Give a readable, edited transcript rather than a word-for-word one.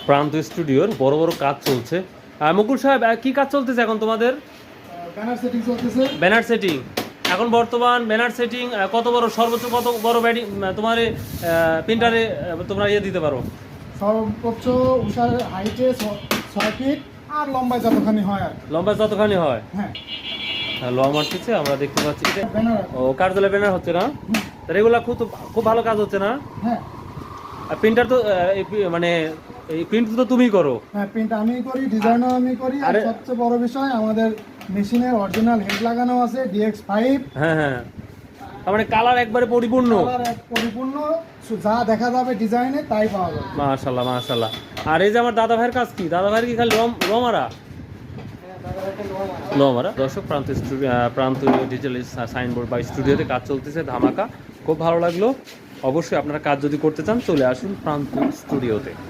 প্রান্ত স্টুডিওর বড় বড় কাজ চলছে। মুকুল সাহেব, কি কাজ চলতেছে এখন তোমাদের? ব্যানার সেটিং চলতেছে। ব্যানার সেটিং এখন বর্তমান ব্যানার সেটিং কত বড়, সর্বোচ্চ কত বড় ব্যাটিং তোমার প্রিন্টারে তোমরা দিতে পারো? সর্বোচ্চ উষার হাইটে 6 ফিট আর লম্বায় যতখানি হয় আর লম্বা যতখানি হয়। হ্যাঁ, লং মারতেছে আমরা দেখতে পাচ্ছি। ব্যানার। ও কার্যালয় ব্যানার হচ্ছে না? রেগুলার খুব ভালো কাজ হচ্ছে না? হ্যাঁ, আর প্রিন্টার তো মানে এই প্রিন্ট তো তুমিই করো? হ্যাঁ, প্রিন্ট আমি করি, ডিজাইনও আমি করি। আর সবচেয়ে বড় বিষয় আমাদের মেশিনের অরিজিনাল হেড লাগানো আছে DX5। হ্যাঁ হ্যাঁ, তার মানে কালার একবারে পরিপূর্ণ। কালার এক পরিপূর্ণ, যা দেখা যাবে ডিজাইনে তাই পাওয়া যাবে। মাশাআল্লাহ মাশাআল্লাহ। আর এই যে আমার দাদা ভাইয়ের কাজ কি? দাদা ভাইয়ের কি খালি রমারা? লোমারা। দর্শক, প্রান্ত ডিজিটাল সাইনবোর্ড বা স্টুডিওতে কাজ চলতেছে ধামাকা। খুব ভালো লাগলো। অবশ্যই আপনারা কাজ যদি করতে চান চলে আসুন প্রান্ত স্টুডিওতে।